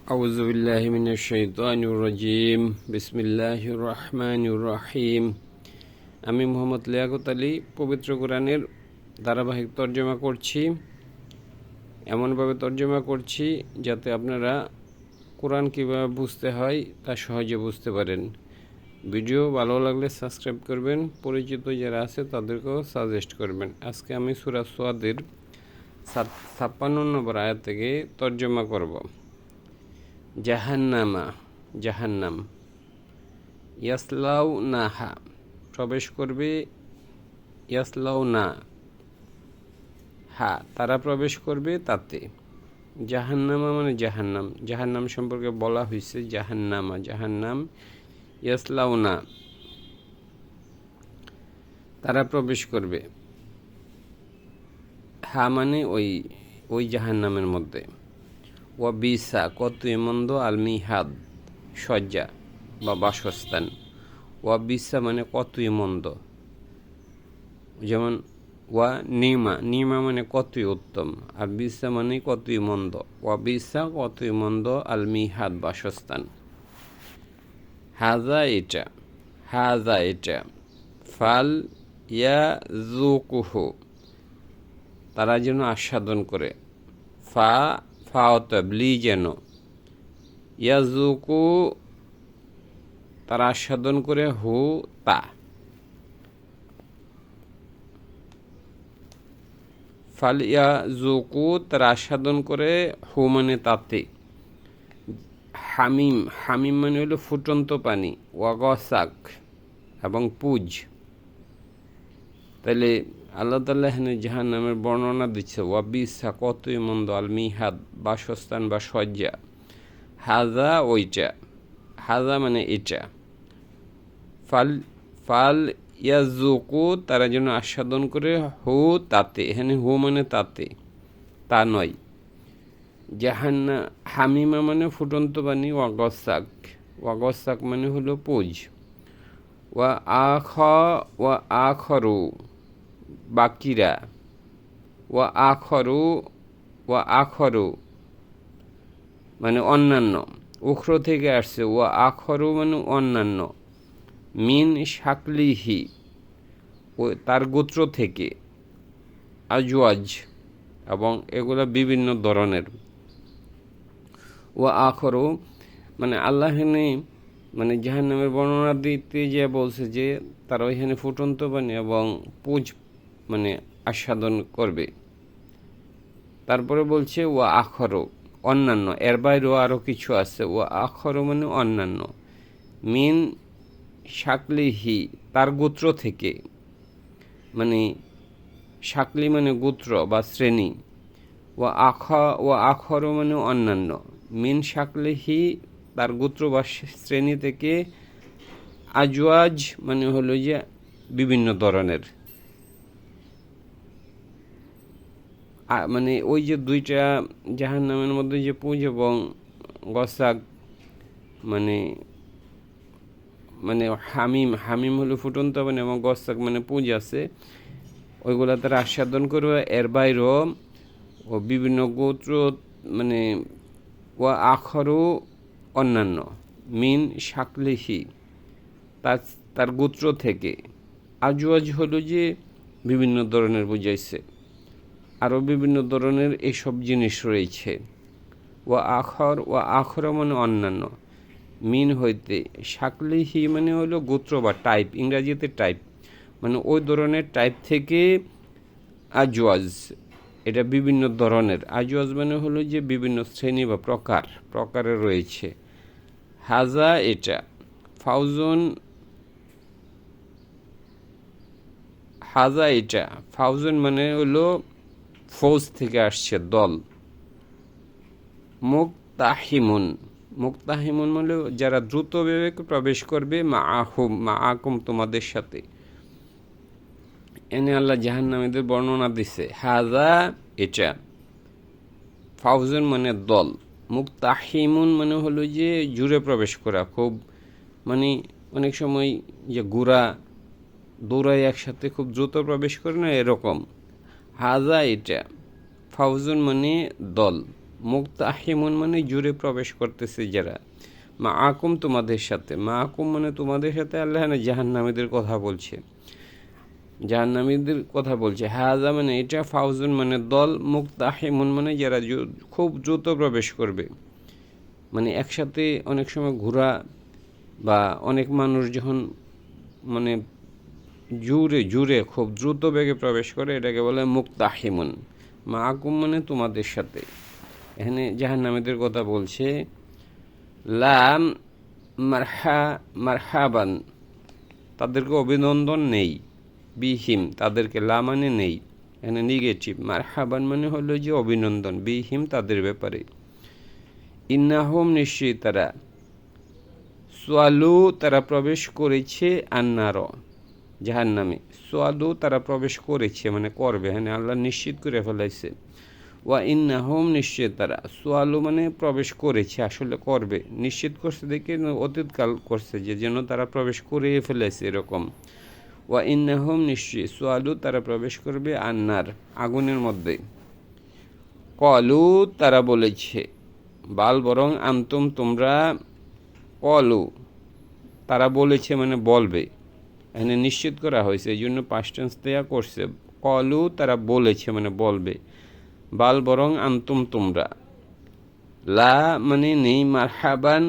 আউযু বিল্লাহি মিনাশ শাইতানির রাজিম। বিসমিল্লাহির রহমানির রহিম। আমি মোহাম্মদ লিয়াকত আলী পবিত্র কোরআনের ধারাবাহিক তর্জমা করছি। এমনভাবে তর্জমা করছি যাতে আপনারা কোরআন কীভাবে বুঝতে হয় তা সহজে বুঝতে পারেন। ভিডিও ভালো লাগলে সাবস্ক্রাইব করবেন, পরিচিত যারা আছে তাদেরকেও সাজেস্ট করবেন। আজকে আমি সূরা সাদের 56 নম্বর আয়াত থেকে তর্জমা করব। জাহান্নামা, জাহান্নাম। ইয়াসলাউ নাহা, প্রবেশ করবে। ইয়াসলাউ না হা, তারা প্রবেশ করবে তাতে। জাহান্নামা মানে জাহান্নাম, জাহান্নাম সম্পর্কে বলা হয়েছে জাহান্নামা, জাহান্নাম। ইয়াসলাউ না, তারা প্রবেশ করবে। হা মানে ওই জাহান্নামের মধ্যে। ওয়া বিসা, কতই মন্দ, আলমিহাদ, শয্যা বা বাসস্থান। ওয়া বিসা মানে কতই মন্দ। যেমন ওয়া নিমা, নিমা মানে কতই উত্তম, আর বিসা মানে কতই মন্দ। ওয়া বিসা, কতই মন্দ, আলমিহাদ, বাসস্থান। হাজা, এটা। হাজা, এটা। ফাল ইয়া জুকুহু, তারা যেন আস্বাদন করে। ফাওতাবলি, যেন। ইয়াজুকু, তারা আস্বাদন করে। হু, তা। ফাল ইয়াজুকু, তারা আস্বাদন করে। হু মানে তাতে। হামিম, হামিম মানে হলো ফুটন্ত পানি। ওয়াগসাক, এবং পুজ। তাহলে আল্লাহ তাআলা এখানে জাহান্নামের বর্ণনা দিচ্ছে। ওয়াবিসা, কতই মন্দ, আল মিহাদ, বাসস্থান বা শয্যা। হাজা, ওইটা। হাজা মানে এটা। ফাল ইয়াজুকু, তারা যেন আস্বাদন করে। হু, তাতে। এখানে হু মানে তাতে, তা নয়। হামিমা মানে ফুটন্ত পানি। ওয়াগসাক, ওয়াগসাক মানে হলো পুজ। ওয়া আখরু, বাকিরা। ওয়া আখরু মানে অন্যান্য। উখর থেকে আসছে। ওয়া আখরু মানে অন্যান্য। মিন শাকলিহি, ও তার গোত্র থেকে। আজওয়াজ, এবং এগুলো বিভিন্ন ধরনের। ওয়া আখরু মানে আল্লাহ মানে জাহান্নামের বর্ণনা দিতে যে বলছে যে তারা ওইখানে ফুটন্ত পানি এবং পুজ মানে আস্বাদন করবে। তারপরে বলছে ওয়া আখরু, অন্যান্য, এর বাইরেও আরও কিছু আছে। ওয়া আখরু মানে অন্যান্য। মিন শাকলিহি, তার গোত্র থেকে। মানে শাকলি মানে গোত্র বা শ্রেণী। ওয়া আখরু মানে অন্যান্য। মিন শাকলিহি, তার গোত্র বা শ্রেণী থেকে। আজওয়াজ মানে হলো যে বিভিন্ন ধরনের। মানে ওই যে দুইটা জাহান্নামের মধ্যে যে পুজ এবং গসাক মানে হামিম হলো ফুটন্ত পানি এবং গসাক মানে পুজ আছে, ওইগুলা তারা আস্বাদন করবে। এর বাইরেও ও বিভিন্ন গোত্র মানে ওয়া আখরু, অন্যান্য। মিন শাকলিহি, তার গোত্র থেকে। আজওয়াজ হলো যে বিভিন্ন ধরনের বুঝাইছে, আরও বিভিন্ন ধরনের এসব জিনিস রয়েছে। ওয়া আখর মানে অন্যান্য। মিন হইতে, শাকলিহি মানে হলো গোত্র বা টাইপ, ইংরাজিতে টাইপ, মানে ওই ধরনের টাইপ থেকে। আজওয়াজ, এটা বিভিন্ন ধরনের। আজওয়াজ মানে হলো যে বিভিন্ন শ্রেণী বা প্রকারে রয়েছে। হাজা, এটা। ফাউজুন, হাজা, এটা। ফাউজুন মানে হলো ফৌজ থেকে আসছে, দল। মুক্তাহিমুন মানে যারা দ্রুত বেগে প্রবেশ করবে। মাআকুম, তোমাদের সাথে। এনে আল্লাহ জাহান্নামীদের বর্ণনা দিছে। হাজা, এটা। ফাউজুন মানে দল। মুক্তাহিমুন মানে হলো যে জুড়ে প্রবেশ করা, খুব মানে অনেক সময় যে ঘোড়া দৌড়ায় একসাথে খুব দ্রুত প্রবেশ করে না, এরকম। হাজা, এটা। ফাউজুন মানে দল। মুক্তাহিমুন মানে জুড়ে প্রবেশ করতেছে যারা, মা আকুম তোমাদের সাথে, মা আকুম মানে তোমাদের সাথে আল্লাহ না জাহান্নামীদের কথা বলছে, জাহান্নামীদের কথা বলছে। হাজা মানে এটা, ফাউজুন মানে দল, মুক্তাহিমুন মানে যারা খুব দ্রুত প্রবেশ করবে। মানে একসাথে অনেক সময় ঘোরা বা অনেক মানুষ যখন মানে জুড়ে জুড়ে খুব দ্রুত বেগে প্রবেশ করে এটাকে বলে মুক্তাহিমুন। মা আকুম মানে তোমাদের সাথে, এখানে জাহান্নামীদের কথা বলছে। লাম মারহাবান তাদেরকে অভিনন্দন নেই, বিহিম তাদেরকে, লা মানে নেই, এখানে নেগেটিভ, মারহাবান মানে হলো যে অভিনন্দন, বিহিম তাদের ব্যাপারে। ইন্নাহুম নিশ্চয়ই তারা, সোয়ালু তারা প্রবেশ করেছে, আন্নার জাহান্নামে, সোয়ালু তারা প্রবেশ করেছে মানে করবে, হ্যাঁ আল্লাহ নিশ্চিত করে ফেলাইছে। ওয়া ইন্নাহুম নিশ্চয় তারা, সোয়ালু মানে প্রবেশ করেছে, আসলে করবে, নিশ্চিত করছে দেখে অতীতকাল করছে যে যেন তারা প্রবেশ করে ফেলেছে এরকম। ওয়া ইন্নাহুম নিশ্চয় সোয়ালু তারা প্রবেশ করবে, আন্নার আগুনের মধ্যে। কলু তারা বলেছে, বাল বরং আন্তুম তোমরা, কলু তারা বলেছে মানে বলবে, এখানে নিশ্চিত করা হয়েছে এই জন্য পাস্ট টেন্স দেয়া করছে। কলু তারা বলেছে মানে বলবে, বাল বরং আন্তুম তোমরা, লা মানে নেই, মারহাবান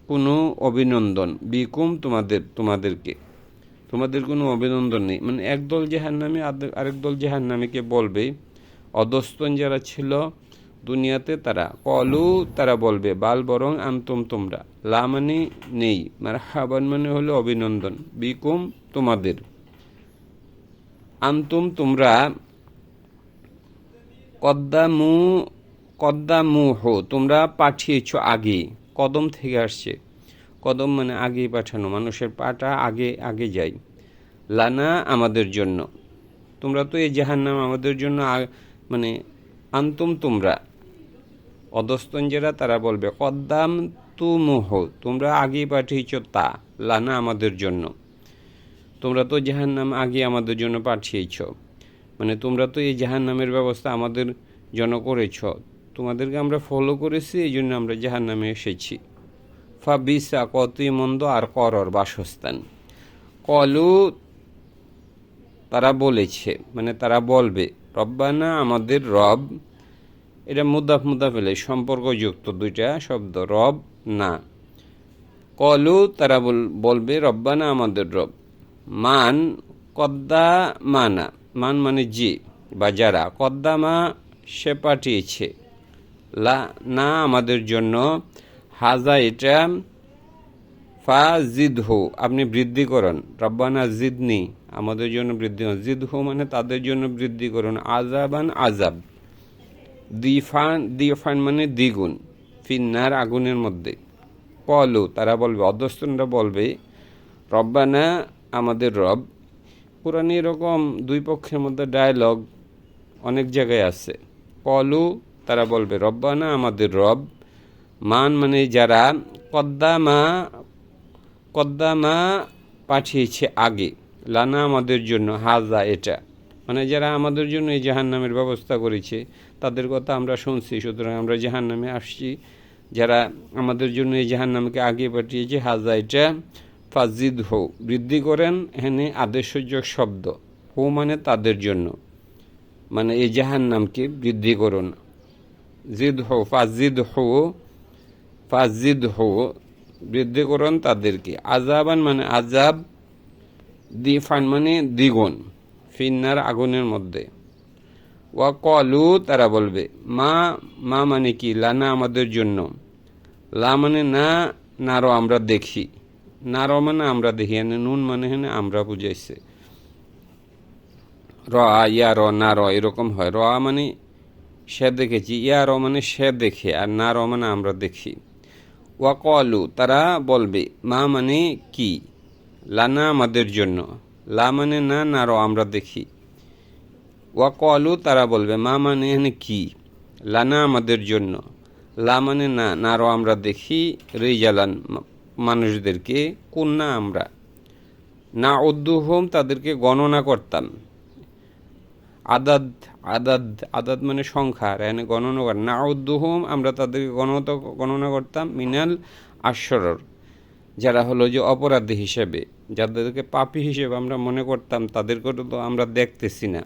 কোনো অভিনন্দন, বিকুম তোমাদেরকে, তোমাদের কোনো অভিনন্দন নেই। মানে একদল জাহান্নামী আরেক দল জাহান্নামীকে বলবে, অধস্তন যারা ছিল দুনিয়াতে তারা, কলু তারা বলবে, বাল বরং আন্তুম তোমরা, লা মানে নেই, মারহাবান মানে হলো অভিনন্দন, বিকুম তোমাদের, আন্তুম তোমরা, কদ্দামু হো তোমরা পাঠিয়েছ আগে, কদম থেকে আসছে, কদম মানে আগে পাঠানো, মানুষের পাটা আগে আগে যায়। লানা আমাদের জন্য, তোমরা তো এই জাহান্নাম আমাদের জন্য, মানে আন্তুম তোমরা, অধস্তন যারা তারা বলবে, কদ্দাম তুমুহ তোমরা আগে পাঠিয়েছ তা, লানা আমাদের জন্য, তোমরা তো জাহান্নাম আগে আমাদের জন্য পাঠিয়েছ, মানে তোমরা তো এই জাহান্নামের ব্যবস্থা আমাদের জন্য করেছ, তোমাদেরকে আমরা ফলো করেছি, এই জন্য আমরা জাহান্নামে এসেছি। ফাবিসা কতই মন্দ আর করর বাসস্থান। কলু তারা বলেছে মানে তারা বলবে, রব্বানা আমাদের রব, এটা মুদাফ এলে সম্পর্কযুক্ত দুইটা শব্দ, রব না। কলু তারা বলবে, রব্বানা আমাদের রব, মান কদ্দা মানা, মান মানে যে বা যারা, কদ্দামা সে পাঠিয়েছে, লা না আমাদের জন্য, হাজা এটা, ফা জিদ হো আপনি বৃদ্ধি করুন, রব্বানা জিদনি আমাদের জন্য বৃদ্ধি করুন, জিদ হো মানে তাদের জন্য বৃদ্ধি করুন, আজাবান আজাব, দিফান মানে দ্বিগুণ, ফিন্নার আগুনের মধ্যে। কলু তারা বলবে, অধস্তনরা বলবে, রব্বানা আমাদের রব। কোরআনে এরকম দুই পক্ষের মধ্যে ডায়লগ অনেক জায়গায় আছে। কলু তারা বলবে, রব্বানা আমাদের রব, মান মানে যারা, কদ্দামা পাঠিয়েছে আগে, লানা আমাদের জন্য, হাজা এটা, মানে যারা আমাদের জন্য এই জাহান্নামের ব্যবস্থা করেছে তাদের কথা আমরা শুনছি, সুতরাং আমরা জাহান্নামে আসছি, যারা আমাদের জন্য এই জাহান্নামকে আগে পাঠিয়েছে, হাজা এটা, ফাজিদ হো বৃদ্ধি করেন, এখানে আদেশযোগ শব্দ, হো মানে তাদের জন্য, মানে এই জাহান্নামকে বৃদ্ধি করুন, জিদ হো ফাজিদ হো বৃদ্ধি করুন তাদেরকে, আজাবান মানে আজাব, দিফান মানে দ্বিগুণ, ফিন্নার আগুনের মধ্যে। ওয়া কলু তারা বলবে, মা মানে কি, লানা আমাদের জন্য, লা মানে না, নারো আমরা দেখি, নারো মানে আমরা দেখি, এনে নুন মানে হেনে আমরা বুঝাইছে, র ইয়া র না র এরকম হয়, র মানে সে দেখেছি, ইয়া র মানে সে দেখে, আর না র মানে আমরা দেখি। ওয়া কলু তারা বলবে, মা মানে কি, লানা আমাদের জন্য, লা মানে না, নারো আমরা দেখি। ওয়া কলু তারা বলবে, মা মানে এখানে কি, লানা আমাদের জন্য, লা মানে না, নারো আমরা দেখি, রিজালান মানুষদেরকে, কুন্না আমরা, না উদ্দুহম তাদেরকে গণনা করতাম, আদাদ, আদাদ মানে সংখ্যা, আর এখানে গণনা করা। নাউদ্দুহুম, আমরা তাদেরকে গণনা করতাম, মিনাল আশরর, যারা হলো যে অপরাধী হিসেবে, যাদেরকে পাপী হিসেবে আমরা মনে করতাম, তাদেরকে তো আমরা দেখতেছি না।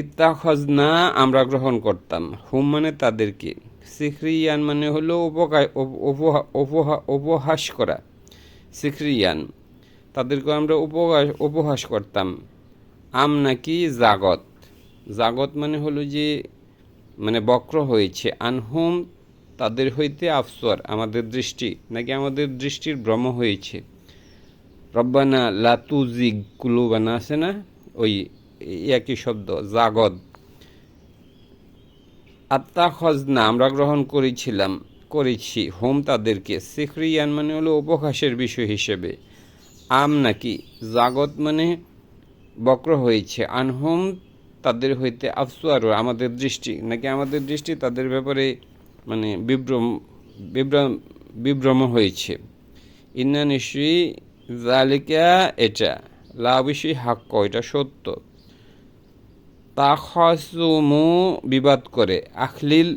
ইত্তাখাযনা, আমরা গ্রহণ করতাম, হুম মানে তাদেরকে, সিখরিয়ান মানে হলো উপহাস করা, সিখরিয়ান, তাদেরকে আমরা উপহাস করতাম। আম নাকি জাগত, জাগত মানে হলো যে মানে বক্র হয়েছে, আনহুম তাদের হইতে, আফসর আমাদের দৃষ্টি, নাকি আমাদের দৃষ্টির ভ্রম হয়েছে। রব্বানা লা তুজিগ কুলুবানা আছে না, ওই একই শব্দ, জাগদ। আত্তাখাযনা, আমরা গ্রহণ করেছি, হোম তাদেরকে, সিখরিয়ান মানে হলো উপহাসের বিষয় হিসেবে। আম নাকি জাগত মানে বক্র হয়েছে, আনহুম তাদের হইতে, আফসুয়ার আমাদের দৃষ্টি, নাকি আমাদের দৃষ্টি তাদের ব্যাপারে মানে বিভ্রম হয়েছে। ইন্না নিশ্চয়ই, জালিকা এটা, লা অবশ্যই হাক্ক এটা সত্য, তাখাসুমু বিবাদ করে, আখলিল,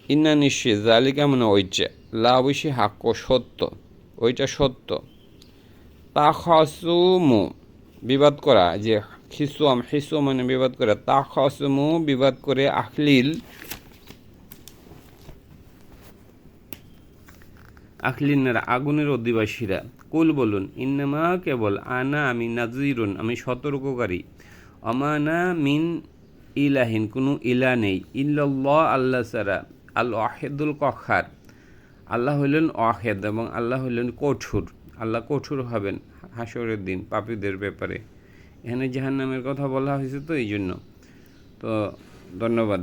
ইন্না নিশ্চয়ই, জালিকা মানে ওইটা, লা অবশ্যই হাক্ক সত্য, ওইটা সত্য। তাখাসুমু বিবাদ করা, যে হিসু মানে বিবাদ করে, তাখাসুমু বিবাদ করে, আখলিনের আগুনের অধিবাসীরা। কুল বলুন, ইন্নামা কেবল, আনা আমি, নাজিরুন আমি সতর্ককারী, অমানা মিন ইলাহিন কোনো ইলা নেই, ইল্লাল্লাহ আল্লাহ ছাড়া, আল ওয়াহিদুল কখার আল্লাহ হইলেন ওয়াহেদ, এবং আল্লাহ হইলেন কঠোর, আল্লাহ কঠোর হবেন হাসরের দিন পাপীদের ব্যাপারে। এখানে জাহান্নামের কথা বলা হয়েছে তো এই জন্য। তো ধন্যবাদ।